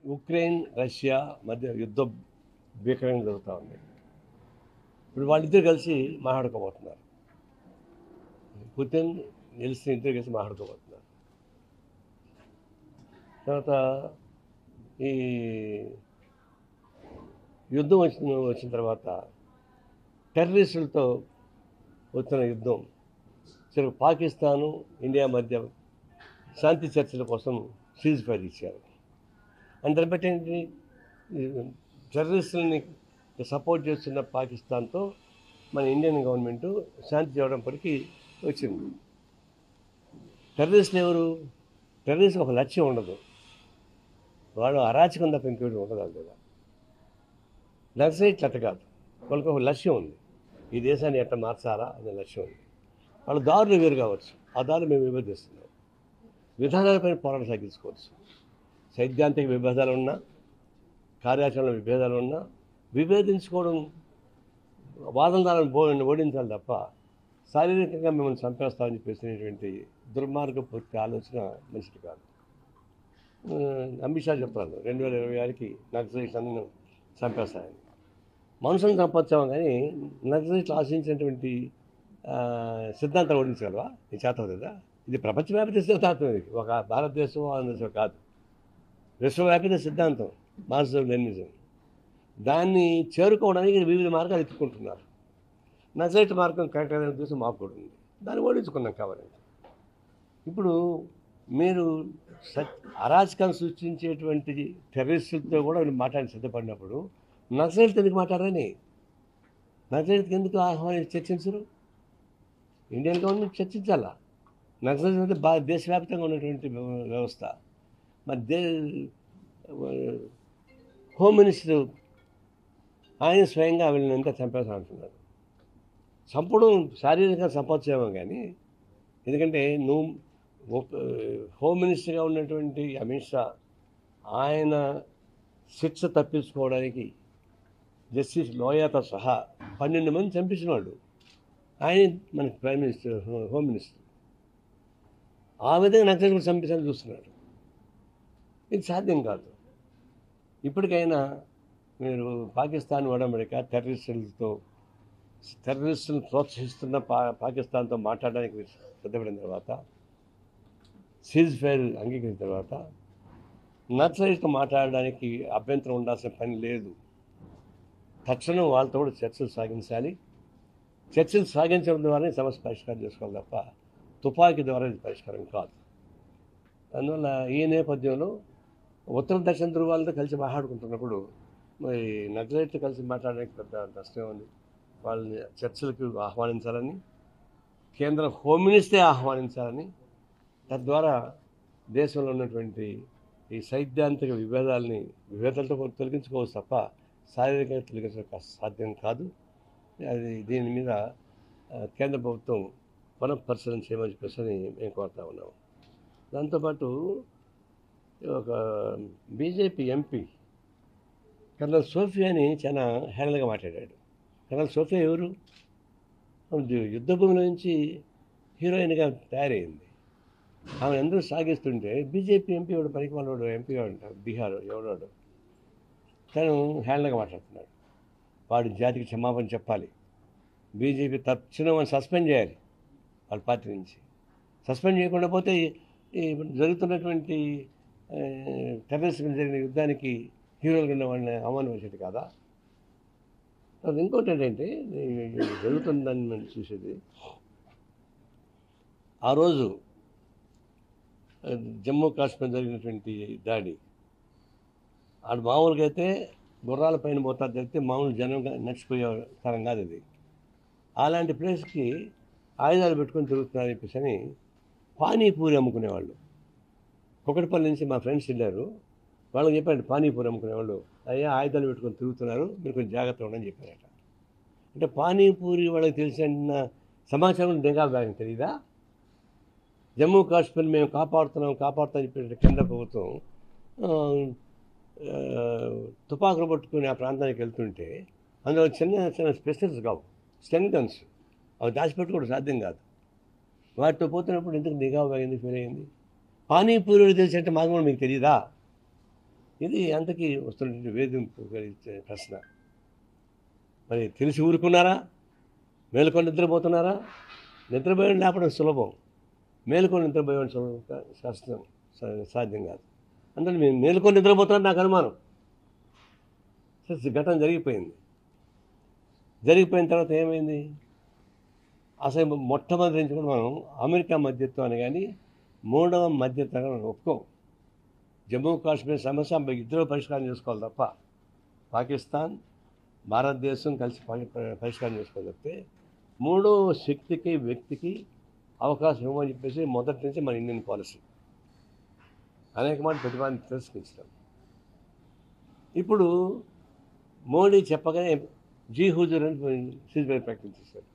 Ukraine Russia మధ్య యుద్ధం భీకరంగా జరుగుతూ ఉంది. ఇప్పుడు వాళ్ళిద్దరు కలిసి మాట్లాడుకోబోతున్నారు. పుతిన్ ఎల్సిన్ ఇద్దరు కలిసి మాట్లాడుకోబోతున్నారు. తర్వాత ఈ యుద్ధం వచ్చిన తర్వాత టెర్రరిస్టులతో వచ్చిన యుద్ధం పాకిస్తాను ఇండియా మధ్య శాంతి చర్చల కోసం సీజ్ ఫైర్ ఇచ్చారు. అని దాన్ని బట్టి ఏంటి, టెర్రరిస్టులని సపోర్ట్ చేస్తున్న పాకిస్తాన్తో మన ఇండియన్ గవర్నమెంట్ శాంతి చేయడంపటికి వచ్చింది. టెర్రరిస్టులు ఎవరు? టెర్రరిస్ట్ ఒక లక్ష్యం ఉండదు, వాడు అరాచకం తప్ప ఇంకోటి ఉండదు. అది కదా నక్సలైట్లు అట్ట కాదు, వాళ్ళకి ఒక లక్ష్యం ఉంది, ఈ దేశాన్ని ఎట్లా మార్చాలా అనే లక్ష్యం ఉంది. వాళ్ళ దారులు వేరు కావచ్చు, ఆ దారులు మేము విభజిస్తున్నాం. విధానాలపైన పోరాటం సాగించుకోవచ్చు. సైద్ధాంతిక విభేదాలు ఉన్నా, కార్యాచరణ విభేదాలు ఉన్నా విభేదించుకోవడం, వాదనదారులను ఓడించాలి తప్ప శారీరకంగా మిమ్మల్ని చంపేస్తామని చెప్పేసినటువంటి దుర్మార్గ పూర్తి ఆలోచన మనిషికి కాదు. అమిత్ షా చెప్తాను 2026కి నక్సలైట్లను చంపేస్తాయని. మనుషులను చంపొచ్చాము కానీ నక్సలైట్లు ఆశించినటువంటి సిద్ధాంతం ఓడించగలవా? నీ చేత అవుతుందా? ఇది ప్రపంచవ్యాప్త సిద్ధాంతం, ఇది ఒక భారతదేశం ఆంధ్రదేశం కాదు, విశ్వవ్యాప్త సిద్ధాంతం మార్క్సిజం లెనినిజం. దాన్ని చేరుకోవడానికి వివిధ మార్గాలు ఎత్తుకుంటున్నారు. నక్సలైట్ మార్గం కరెక్ట్ అనే ఉద్దేశం మాకు కూడా ఉంది, దాన్ని ఓడించుకున్నాం కావాలంటే. ఇప్పుడు మీరు అరాచకాన్ని సృష్టించేటువంటి టెర్రరిస్టులతో కూడా వీళ్ళు మాట్లాడి సిద్ధపడినప్పుడు నక్సలైట్తో ఎందుకు మాట్లాడరని, నక్సలైట్కి ఎందుకు ఆహ్వానించి చర్చించరు? ఇండియన్ గవర్నమెంట్ చర్చించాలా. నక్సలైట్ అంటే దేశవ్యాప్తంగా ఉన్నటువంటి వ్యవస్థ. మరి హోమ్ మినిస్టర్ ఆయన స్వయంగా వీళ్ళని ఎంత చంపేస్తా అంటున్నారు. చంపడం శారీరకంగా చంపొచ్చేమో కానీ, ఎందుకంటే నువ్వు హోమ్ మినిస్టర్గా ఉన్నటువంటి అమిత్ షా ఆయన శిక్ష తప్పించుకోవడానికి జస్టిస్ లోయాతో సహా 12 మంది చంపించినవాడు ఆయన, మన ప్రైమ్ మినిస్టర్, హోమ్ మినిస్టర్. ఆ విధంగా నక్సలైట్ చంపించాలని చూస్తున్నాడు. ఇది సాధ్యం కాదు. ఇప్పటికైనా మీరు పాకిస్తాన్ ఒడంబడిక టెర్రరిస్టులను ప్రోత్సహిస్తున్న పాకిస్తాన్తో మాట్లాడడానికి సిద్ధపడిన తర్వాత, సీజ్ ఫైర్ అంగీకరించిన తర్వాత నక్సలైట్తో మాట్లాడడానికి అభ్యంతరం ఉండాల్సిన పని లేదు. తక్షణం వాళ్ళతో కూడా చర్చలు సాగించాలి. చర్చలు సాగించడం ద్వారానే సమస్య పరిష్కారం చేసుకోవాలి తప్ప తుపాకీ ద్వారా ఇది పరిష్కారం కాదు. అందువల్ల ఈ నేపథ్యంలో ఉత్తర దక్షిణ ధృవాలతో కలిసి మాట్లాడుకుంటున్నప్పుడు మరి నక్సలైట్తో కలిసి మాట్లాడడానికి పెద్ద నష్టం ఉంది. వాళ్ళని చర్చలకు ఆహ్వానించాలని, కేంద్ర హోమ్ మినిస్టరే ఆహ్వానించాలని, తద్వారా దేశంలో ఉన్నటువంటి ఈ సైద్ధాంతిక విభేదాలతో తొలగించుకోవచ్చు తప్ప శారీరకంగా తొలగించడం సాధ్యం కాదు. అది దీని మీద కేంద్ర ప్రభుత్వం పునఃపరిశీలన చేయమని చెప్పేసి మేము కోరుతా ఉన్నాము. దాంతోపాటు ఒక బీజేపీ ఎంపీ కర్నల్ సోఫియా అని చాలా హేళనగా మాట్లాడాడు. కర్నల్ సోఫియా ఎవరు? యుద్ధ భూమిలో నుంచి హీరోయిన్గా తయారైంది. ఆమె అందరూ సాగిస్తుంటే బీజేపీ ఎంపీ వాడు పనికి వాళ్ళవాడు ఎంపీ అంటారు, బీహార్ ఎవడాడు, తను హేళనగా మాట్లాడుతున్నాడు. వాడి జాతికి క్షమాపణ చెప్పాలి. బీజేపీ తక్షణం సస్పెండ్ చేయాలి, వాళ్ళ పార్టీ నుంచి. సస్పెండ్ చేయకుండా పోతే ఈ జరుగుతున్నటువంటి టెర్రరిస్ట్ జరిగిన యుద్ధానికి హీరోలుగా ఉన్న వాళ్ళని అవమానించేది కాదా? అది ఇంకోటి ఏంటంటే, జరుగుతుందని మనం చూసేది, ఆ రోజు జమ్మూ కాశ్మీర్ జరిగినటువంటి దాడి, ఆడు మామూలుగా అయితే గుర్రాల పైన పోతారు జరిగితే మామూలు జనంగా నడిచిపోయే తరం కాదు అది. అలాంటి ప్లేస్కి ఆయుధాలు పెట్టుకొని తిరుగుతున్నారని చెప్పేసి అని పానీపూరి అమ్ముకునేవాళ్ళు కుకటిపల్లి నుంచి మా ఫ్రెండ్స్ వెళ్ళారు. వాళ్ళకి చెప్పాడు, పానీపూరి అమ్ముకునేవాళ్ళు అయ్యా ఆయుధాలు పెట్టుకొని తిరుగుతున్నారు, మీరు కొంచెం జాగ్రత్తగా ఉండని చెప్పారట. అంటే పానీపూరి వాళ్ళకి తెలిసిన సమాచారం నిఘా బ్యాగ్ తెలీదా? జమ్మూ కాశ్మీర్ మేము కాపాడుతామని చెప్పి కేంద్ర ప్రభుత్వం తుపాకులు పట్టుకుని ఆ ప్రాంతానికి వెళ్తుంటే అందులో చిన్న స్పెషల్స్ కావు, స్టెన్ గన్స్, అవి దాచిపెట్టుకోవడం సాధ్యం కాదు. వాటితో పోతున్నప్పుడు ఎందుకు నిఘా బ్యాగ్ ఎందుకు ఫెయిల్ అయింది? పానీపూరి తెలిసి అంటే మాకు కూడా మీకు తెలియదా? ఇది అంతకీ వస్తున్నటువంటి వేధింపు కలిగించే ప్రశ్న. మరి తెలిసి ఊరుకున్నారా? మేలుకొని నిద్రపోతున్నారా? నిద్రపోయి లేపడం సులభం, మేలుకొని నిద్రపోయడం కష్టం, సాధ్యం కాదు. అందులో మేము మేలుకొని నిద్రపోతున్నారు నాకు అనుమానం. ఘటన జరిగిపోయింది. జరిగిపోయిన తర్వాత ఏమైంది? అసలు మొట్టమొదటి నుంచి కూడా మనం అమెరికా మధ్యత్వాన్ని కానీ మూడవ మధ్యత్వాన్ని మనం ఒప్పుకోం. జమ్మూ కాశ్మీర్ సమస్య ఇద్దరు పరిష్కారం చేసుకోవాలి తప్ప పాకిస్తాన్ భారతదేశం కలిసి పరిష్కారం చేసుకోవాలి తప్పితే మూడో శక్తికి వ్యక్తికి అవకాశం ఇవ్వమని చెప్పేసి మొదటి నుంచి మన ఇండియన్ పాలసీ. అనేక మాట ప్రతిపాదన తిరస్కరించడం. ఇప్పుడు మోడీ చెప్పగానే జీ హుజూర్ అని సీజ్ఫైర్ ప్రకటించేశారు.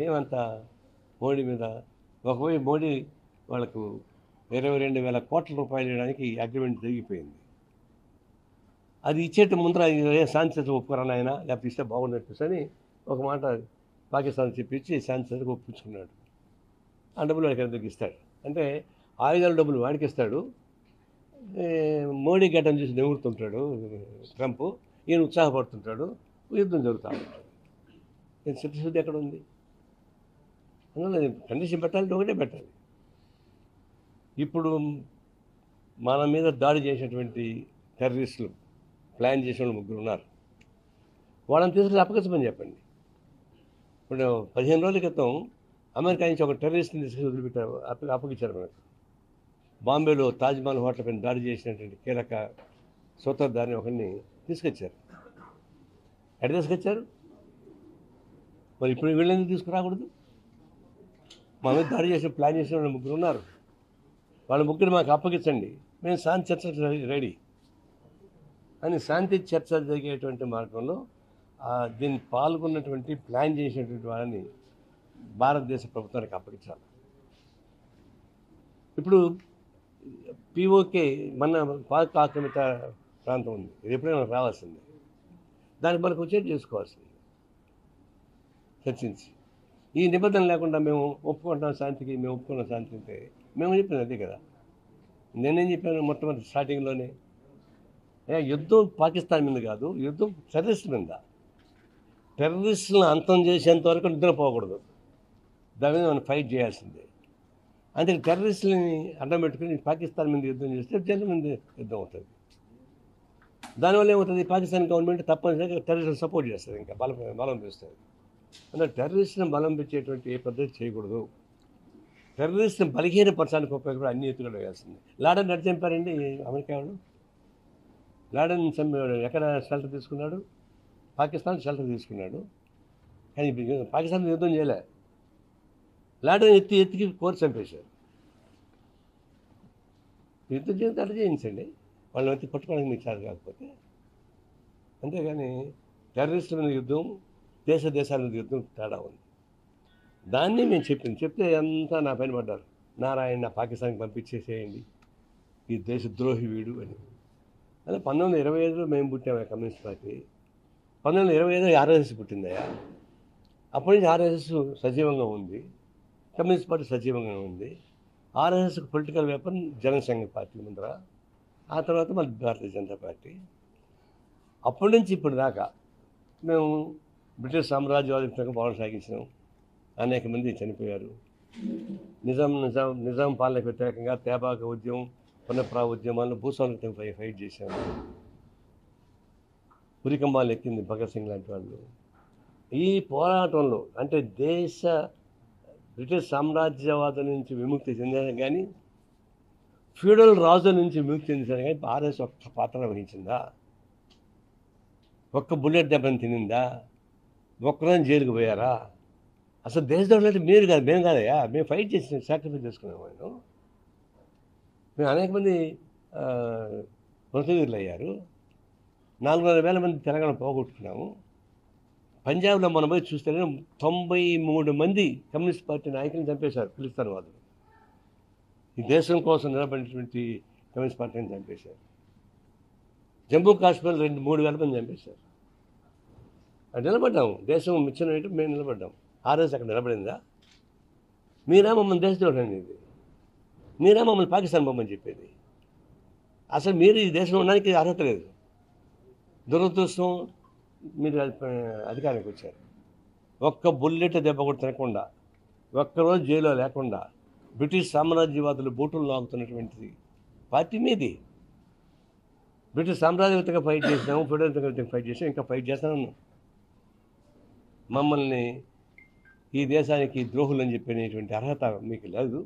ఏమంతా మోడీ మీద ఒకవైపు మోడీ వాళ్ళకు 22,000 కోట్ల రూపాయలు ఇవ్వడానికి అగ్రిమెంట్ జరిగిపోయింది. అది ఇచ్చేట ముందర శాంతి ఒప్పుకోరాని ఆయన, లేకపోతే ఇస్తే బాగుండట్టు అని ఒక మాట పాకిస్తాన్ చెప్పించి శాంతి ఒప్పించుకున్నాడు. ఆ డబ్బులు వాడికి ఎందుకు ఇస్తాడు అంటే ఆయుధాల డబ్బులు వాడికి ఇస్తాడు. మోడీ గడ్డం చూసి నెగురుతుంటాడు ట్రంప్, ఈయన ఉత్సాహపడుతుంటాడు, యుద్ధం జరుగుతూ ఉంటాడు. చిత్తశుద్ధి ఎక్కడ ఉంది? అందులో కండిషన్ పెట్టాలంటే ఒకటే పెట్టాలి. ఇప్పుడు మన మీద దాడి చేసినటువంటి టెర్రరిస్టులు ప్లాన్ చేసిన వాళ్ళు 3 ఉన్నారు. వాళ్ళని తీసుకుని అప్పగించమని చెప్పండి. ఇప్పుడు 15 రోజుల క్రితం అమెరికా నుంచి ఒక టెర్రరిస్ట్ని తీసుకుని వదిలిపెట్టారు, అప్పగించారు మనకు. బాంబేలో తాజ్మహల్ హోటల్ పైన దాడి చేసినటువంటి కీలక సూత్రధారిని ఒకరిని తీసుకొచ్చారు. ఎక్కడ తీసుకొచ్చారు? మరి ఇప్పుడు వీళ్ళని తీసుకురాకూడదు? మా మీద దాడి చేసి ప్లాన్ చేసిన వాళ్ళు 3 ఉన్నారు. వాళ్ళ 3 మాకు అప్పగించండి, మేము శాంతి చర్చ రెడీ అని. శాంతి చర్చ జరిగేటువంటి మార్గంలో దీన్ని పాల్గొన్నటువంటి ప్లాన్ చేసినటువంటి వాళ్ళని భారతదేశ ప్రభుత్వానికి అప్పగించాలి. ఇప్పుడు పిఓకే మన పాక్ ఆక్రమిత ప్రాంతం ఉంది, ఇది ఎప్పుడైనా రావాల్సిందే. దానికి మనకు వచ్చేది చేసుకోవాల్సింది చర్చించి. ఈ నిబంధన లేకుండా మేము ఒప్పుకుంటాం శాంతికి, మేము ఒప్పుకున్న శాంతి అంటే మేము చెప్పినది అదే కదా. నేనేం చెప్పాను మొట్టమొదటి స్టార్టింగ్లోనే, యుద్ధం పాకిస్తాన్ మీద కాదు, యుద్ధం టెర్రరిస్టుల మీద. టెర్రరిస్టులను అంతం చేసేంత వరకు నిద్రపోకూడదు, దాని మీద మనం ఫైట్ చేయాల్సిందే. అంటే టెర్రరిస్టులని అడ్డం పెట్టుకుని పాకిస్తాన్ మీద యుద్ధం చేస్తే జనం మీద యుద్ధం అవుతుంది. దానివల్ల ఏమవుతుంది? పాకిస్తాన్ గవర్నమెంట్ తప్పనిసరిగా టెర్రరిస్టులను సపోర్ట్ చేస్తుంది, ఇంకా బలం పెంచుతుంది. అంటే టెర్రరిస్టులను బలం పెంచేటువంటి ఏ పద్ధతి చేయకూడదు. టెర్రరిస్టులను బలహీనపరచడానికి ఉపయోగపడే అన్ని ఎత్తుగడలు వేయాల్సింది. లాడన్ ఎక్కడ చంపారండి అమెరికా వాళ్ళు? లాడన్ ఎక్కడ షెల్టర్ తీసుకున్నాడు? పాకిస్తాన్ షెల్టర్ తీసుకున్నాడు, కానీ పాకిస్తాన్ యుద్ధం చేయలే. లాడన్ ఎత్తికి కోరి చంపేశారు. యుద్ధం చేస్తే అట్లా చేయించండి, వాళ్ళని ఎత్తి పట్టుకోవడానికి మీకు చాలు కాకపోతే. అంతేగాని టెర్రరిస్టుల మీద యుద్ధం, దేశాల మీద యుద్ధం తేడా ఉంది. దాన్ని మేము చెప్తే అంతా నా పైన పడ్డారు. నారాయణ పాకిస్తాన్కి పంపించేసేయండి, ఈ దేశద్రోహి వీడు అని. అదే 1925లో మేము పుట్టాము కమ్యూనిస్ట్ పార్టీ. 1925 ఆర్ఎస్ఎస్ పుట్టిందయ్యా. అప్పటి నుంచి ఆర్ఎస్ఎస్ సజీవంగా ఉంది, కమ్యూనిస్ట్ పార్టీ సజీవంగా ఉంది. ఆర్ఎస్ఎస్కి పొలిటికల్ వెపన్ జనసంఘ పార్టీ ముందర, ఆ తర్వాత మళ్ళీ భారతీయ జనతా పార్టీ. అప్పటి నుంచి ఇప్పుడు దాకా మేము బ్రిటిష్ సామ్రాజ్యవాద పాలన సాగించినాం. అనేక మంది చనిపోయారు. నిజాం పాలనకు వ్యతిరేకంగా తేబాక ఉద్యమం, పునఃప్రా ఉద్యమాలను భూస్వామిత్వంపై ఫైట్ చేశాము. ఉరికంబాలు ఎక్కింది భగత్ సింగ్ లాంటి వాళ్ళు. ఈ పోరాటంలో అంటే బ్రిటిష్ సామ్రాజ్యవాదం నుంచి విముక్తి చెందారు కానీ, ఫ్యూడల్ రాజుల నుంచి విముక్తి చెందారు కానీ ఆర్ఎస్ ఒక్క పాత్ర వహించిందా? ఒక్క బుల్లెట్ దెబ్బని తినిందా? ఒక్కరోజు జైలుకు పోయారా? అసలు దేశద్రోహులు అంటే మీరు కాదు, మేము కాదయ్యా. మేము ఫైట్ చేసి సాక్రిఫైస్ చేసుకున్నాము. మేము అనేక మంది మృతవీరులు అయ్యారు. 400,000 మంది తెలంగాణ పోగొట్టుకున్నాము. పంజాబ్లో మనం పోయి చూస్తే 93 మంది కమ్యూనిస్ట్ పార్టీ నాయకులను చంపేశారు ఖలిస్తాన్ వాళ్ళు. ఈ దేశం కోసం నిలబడినటువంటి కమ్యూనిస్ట్ పార్టీని చంపేశారు. జమ్మూ కాశ్మీర్లో 2-3 వేల మంది చంపేశారు. అది నిలబడ్డాము, దేశం మిచ్చిన మేము నిలబడ్డాము. ఆర్ఎస్ అక్కడ నిలబడిందా? మీరా మమ్మల్ని దేశద్రోహం అనేది? మీరా మమ్మల్ని పాకిస్తాన్ బొమ్మని చెప్పేది? అసలు మీరు ఈ దేశంలో ఉండడానికి అర్హత లేదు. దురదృష్టం మీరు అధికారానికి వచ్చారు. ఒక్క బుల్లెట్ దెబ్బ కూడా తినకుండా, ఒక్కరోజు జైల్లో లేకుండా, బ్రిటిష్ సామ్రాజ్యవాదులు బూటులు లాగుతున్నటువంటి పార్టీ మీది. బ్రిటిష్ సామ్రాజ్యవేత్తగా ఫైట్ చేసినాము, ఫెడరల్గా ఫైట్ చేసాము, ఇంకా ఫైట్ చేస్తాను. మమ్మల్ని ఈ దేశానికి ద్రోహులు అని చెప్పినటువంటి అర్హత మీకు లేదు.